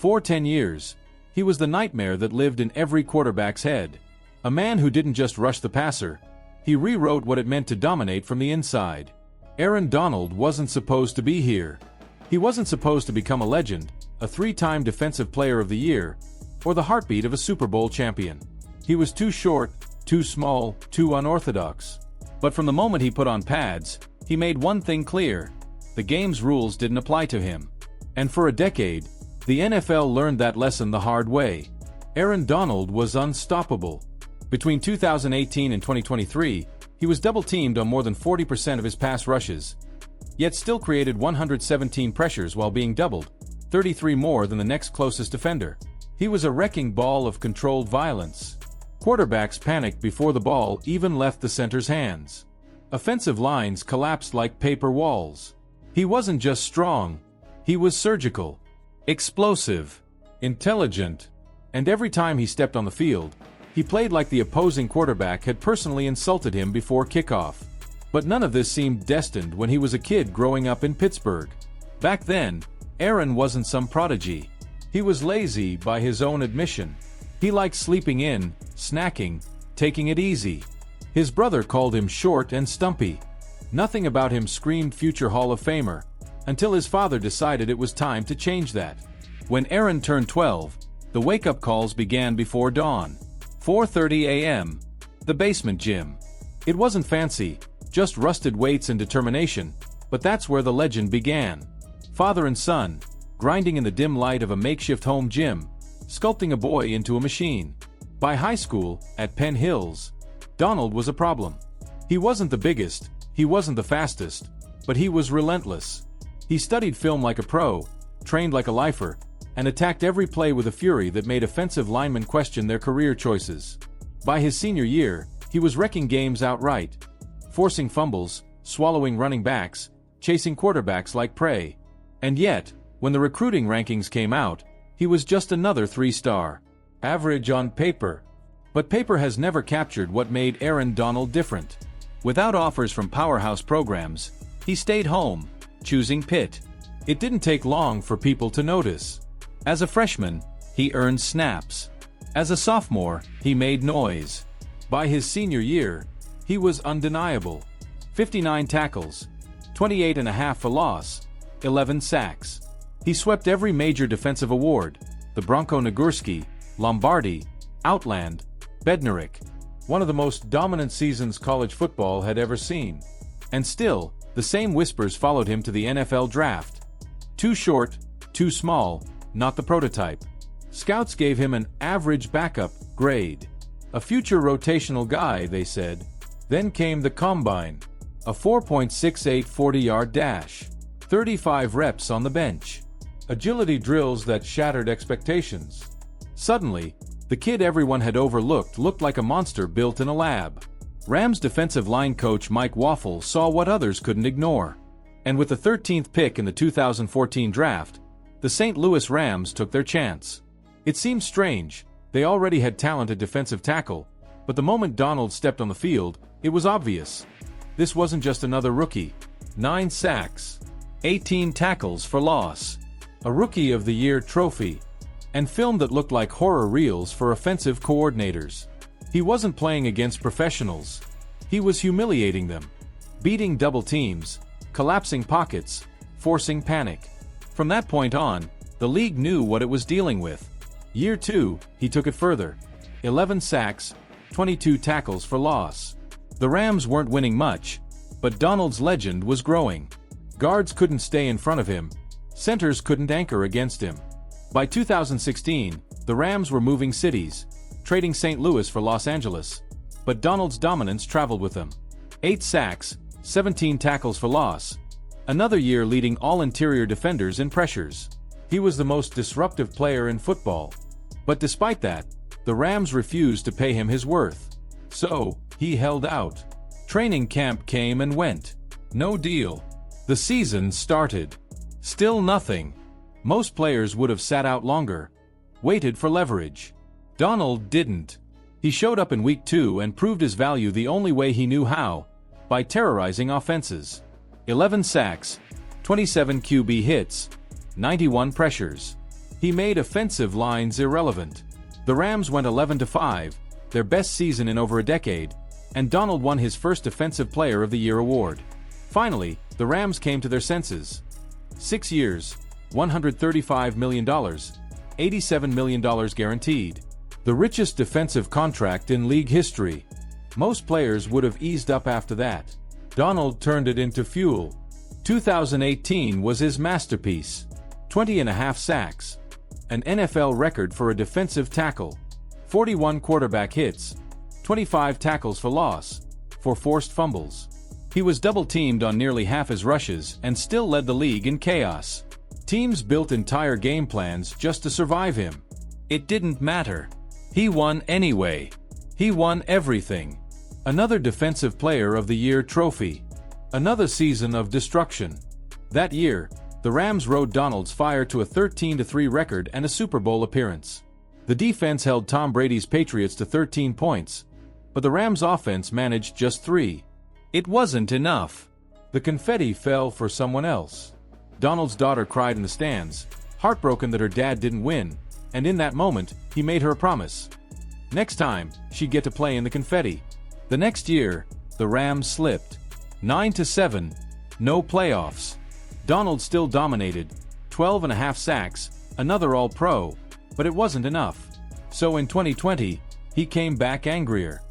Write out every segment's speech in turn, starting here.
For 10 years, he was the nightmare that lived in every quarterback's head. A man who didn't just rush the passer, he rewrote what it meant to dominate from the inside. Aaron Donald wasn't supposed to be here. He wasn't supposed to become a legend, a 3-time Defensive Player of the Year, or the heartbeat of a Super Bowl champion. He was too short, too small, too unorthodox. But from the moment he put on pads, he made one thing clear: the game's rules didn't apply to him. And for a decade, the NFL learned that lesson the hard way. Aaron Donald was unstoppable. Between 2018 and 2023, he was double-teamed on more than 40% of his pass rushes, yet still created 117 pressures while being doubled, 33 more than the next closest defender. He was a wrecking ball of controlled violence. Quarterbacks panicked before the ball even left the center's hands. Offensive lines collapsed like paper walls. He wasn't just strong, he was surgical, explosive, intelligent, and every time he stepped on the field, he played like the opposing quarterback had personally insulted him before kickoff. But none of this seemed destined when he was a kid growing up in Pittsburgh. Back then, Aaron wasn't some prodigy. He was lazy by his own admission. He liked sleeping in, snacking, taking it easy. His brother called him short and stumpy. Nothing about him screamed future Hall of Famer, until his father decided it was time to change that. When Aaron turned 12, the wake-up calls began before dawn. 4:30 a.m. The basement gym. It wasn't fancy, just rusted weights and determination, but that's where the legend began. Father and son, grinding in the dim light of a makeshift home gym, sculpting a boy into a machine. By high school, at Penn Hills, Donald was a problem. He wasn't the biggest, he wasn't the fastest, but he was relentless. He studied film like a pro, trained like a lifer, and attacked every play with a fury that made offensive linemen question their career choices. By his senior year, he was wrecking games outright, forcing fumbles, swallowing running backs, chasing quarterbacks like prey. And yet, when the recruiting rankings came out, he was just another 3-star. Average on paper. But paper has never captured what made Aaron Donald different. Without offers from powerhouse programs, he stayed home, choosing Pitt. It didn't take long for people to notice. As a freshman, he earned snaps. As a sophomore, he made noise. By his senior year, he was undeniable. 59 tackles, 28.5 for loss, 11 sacks. He swept every major defensive award: the Bronco Nagurski, Lombardi, Outland, Bednarik. One of the most dominant seasons college football had ever seen. And still, the same whispers followed him to the NFL draft. Too short, too small, not the prototype. Scouts gave him an average backup grade. A future rotational guy, they said. Then came the combine. A 4.68 40-yard dash. 35 reps on the bench. Agility drills that shattered expectations. Suddenly, the kid everyone had overlooked looked like a monster built in a lab. Rams defensive line coach Mike Waffle saw what others couldn't ignore. And with the 13th pick in the 2014 draft, the St. Louis Rams took their chance. It seemed strange. They already had talented defensive tackle, but the moment Donald stepped on the field, it was obvious. This wasn't just another rookie. 9 sacks, 18 tackles for loss, a Rookie of the Year trophy, and film that looked like horror reels for offensive coordinators. He wasn't playing against professionals. He was humiliating them, beating double teams, collapsing pockets, forcing panic. From that point on, the league knew what it was dealing with. Year 2, he took it further. 11 sacks, 22 tackles for loss. The Rams weren't winning much, but Donald's legend was growing. Guards couldn't stay in front of him. Centers couldn't anchor against him. By 2016, the Rams were moving cities, trading St. Louis for Los Angeles. But Donald's dominance traveled with them. 8 sacks, 17 tackles for loss. Another year leading all interior defenders in pressures. He was the most disruptive player in football. But despite that, the Rams refused to pay him his worth. So, he held out. Training camp came and went. No deal. The season started. Still nothing. Most players would have sat out longer, waited for leverage. Donald didn't. He showed up in week 2 and proved his value the only way he knew how, by terrorizing offenses. 11 sacks, 27 QB hits, 91 pressures. He made offensive lines irrelevant. The Rams went 11-5, their best season in over a decade, and Donald won his first Defensive Player of the Year award. Finally, the Rams came to their senses. 6 years, $135 million, $87 million guaranteed. The richest defensive contract in league history. Most players would have eased up after that. Donald turned it into fuel. 2018 was his masterpiece. 20.5 sacks. An NFL record for a defensive tackle. 41 quarterback hits. 25 tackles for loss. 4 forced fumbles. He was double-teamed on nearly half his rushes and still led the league in chaos. Teams built entire game plans just to survive him. It didn't matter. He won anyway. He won everything. Another Defensive Player of the Year trophy. Another season of destruction. That year, the Rams rode Donald's fire to a 13-3 record and a Super Bowl appearance. The defense held Tom Brady's Patriots to 13 points, but the Rams' offense managed just 3. It wasn't enough. The confetti fell for someone else. Donald's daughter cried in the stands, heartbroken that her dad didn't win, and in that moment, he made her a promise. Next time, she'd get to play in the confetti. The next year, the Rams slipped. 9-7, no playoffs. Donald still dominated, 12.5 sacks, another All-Pro, but it wasn't enough. So in 2020, he came back angrier.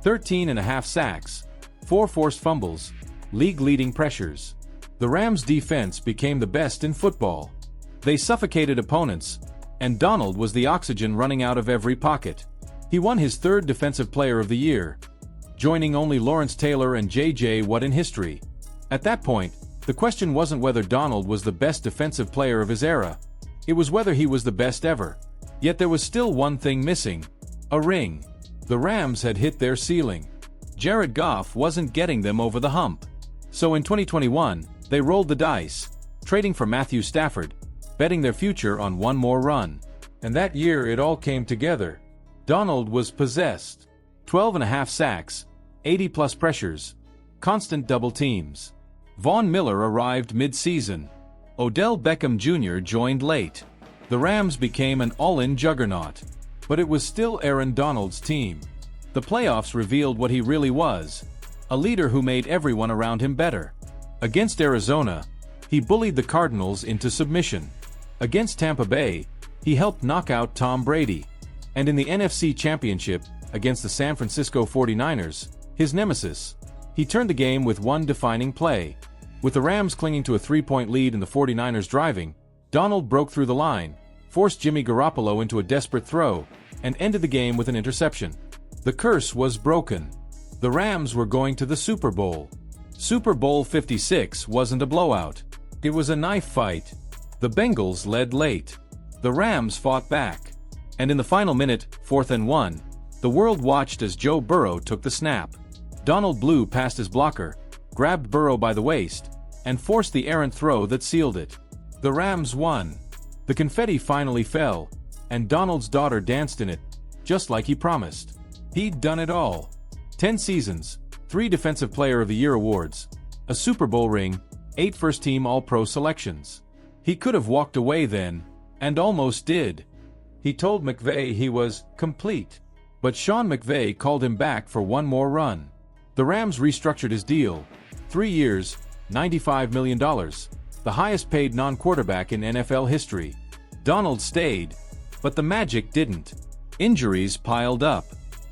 13.5 sacks, 4 forced fumbles, league-leading pressures. The Rams' defense became the best in football. They suffocated opponents, and Donald was the oxygen running out of every pocket. He won his 3rd Defensive Player of the Year, joining only Lawrence Taylor and J.J. Watt in history. At that point, the question wasn't whether Donald was the best defensive player of his era. It was whether he was the best ever. Yet there was still one thing missing: a ring. The Rams had hit their ceiling. Jared Goff wasn't getting them over the hump. So in 2021, they rolled the dice, trading for Matthew Stafford, betting their future on one more run. And that year it all came together. Donald was possessed. 12.5 sacks, 80-plus pressures, constant double teams. Von Miller arrived mid-season. Odell Beckham Jr. joined late. The Rams became an all-in juggernaut. But it was still Aaron Donald's team. The playoffs revealed what he really was: a leader who made everyone around him better. Against Arizona, he bullied the Cardinals into submission. Against Tampa Bay, he helped knock out Tom Brady. And in the NFC Championship, against the San Francisco 49ers, his nemesis, he turned the game with one defining play. With the Rams clinging to a 3-point lead and the 49ers driving, Donald broke through the line, forced Jimmy Garoppolo into a desperate throw, and ended the game with an interception. The curse was broken. The Rams were going to the Super Bowl. Super Bowl 56 wasn't a blowout. It was a knife fight. The Bengals led late. The Rams fought back. And in the final minute, 4th and 1, the world watched as Joe Burrow took the snap. Donald blew past his blocker, grabbed Burrow by the waist, and forced the errant throw that sealed it. The Rams won. The confetti finally fell, and Donald's daughter danced in it, just like he promised. He'd done it all. 10 seasons, 3 Defensive Player of the Year awards, a Super Bowl ring, 8 first-team All-Pro selections. He could have walked away then, and almost did. He told McVay he was complete. But Sean McVay called him back for one more run. The Rams restructured his deal. 3 years, $95 million, the highest-paid non-quarterback in NFL history. Donald stayed, but the magic didn't. Injuries piled up.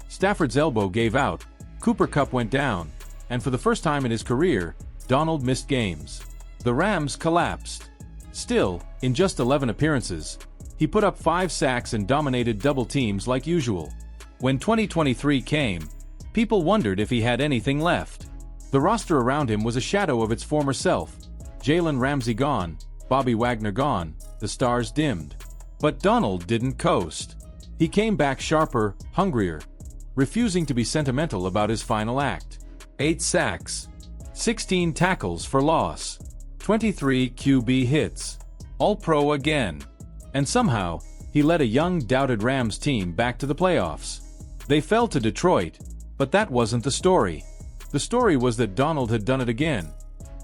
Stafford's elbow gave out, Cooper Kupp went down, and for the first time in his career, Donald missed games. The Rams collapsed. Still, in just 11 appearances, he put up 5 sacks and dominated double teams like usual. When 2023 came, people wondered if he had anything left. The roster around him was a shadow of its former self. Jalen Ramsey gone, Bobby Wagner gone, the stars dimmed. But Donald didn't coast. He came back sharper, hungrier, refusing to be sentimental about his final act. 8 sacks, 16 tackles for loss, 23 QB hits, All-Pro again. And somehow, he led a young, doubted Rams team back to the playoffs. They fell to Detroit, but that wasn't the story. The story was that Donald had done it again.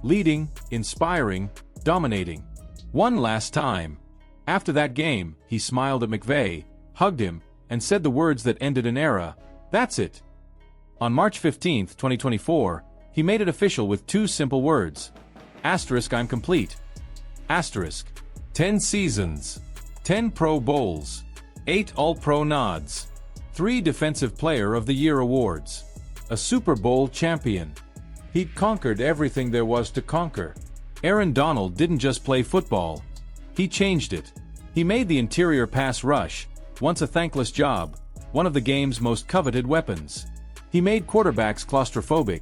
Leading, inspiring, dominating. One last time. After that game, he smiled at McVay, hugged him, and said the words that ended an era, "That's it." On March 15, 2024, he made it official with two simple words. I'm complete. 10 seasons, 10 Pro Bowls, 8 All-Pro nods, 3 Defensive Player of the Year awards, a Super Bowl champion. He'd conquered everything there was to conquer. Aaron Donald didn't just play football. He changed it. He made the interior pass rush, once a thankless job, one of the game's most coveted weapons. He made quarterbacks claustrophobic,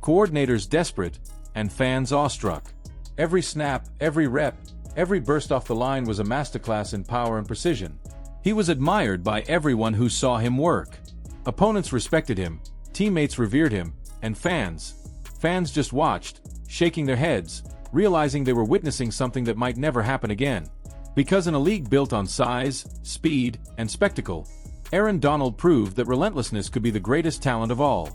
coordinators desperate, and fans awestruck. Every snap, every rep, every burst off the line was a masterclass in power and precision. He was admired by everyone who saw him work. Opponents respected him, teammates revered him, and fans just watched, shaking their heads, realizing they were witnessing something that might never happen again. Because in a league built on size, speed, and spectacle, Aaron Donald proved that relentlessness could be the greatest talent of all.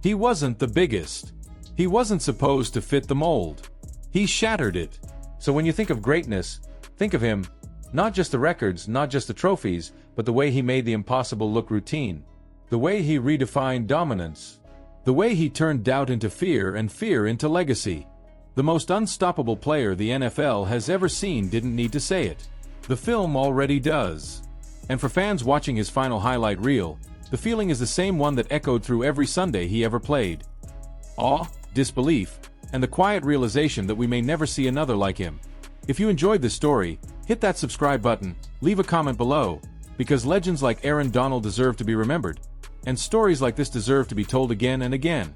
He wasn't the biggest. He wasn't supposed to fit the mold. He shattered it. So when you think of greatness, think of him, not just the records, not just the trophies, but the way he made the impossible look routine. The way he redefined dominance. The way he turned doubt into fear and fear into legacy. The most unstoppable player the NFL has ever seen didn't need to say it. The film already does. And for fans watching his final highlight reel, the feeling is the same one that echoed through every Sunday he ever played. Awe, disbelief, and the quiet realization that we may never see another like him. If you enjoyed this story, hit that subscribe button, leave a comment below, because legends like Aaron Donald deserve to be remembered, and stories like this deserve to be told again and again.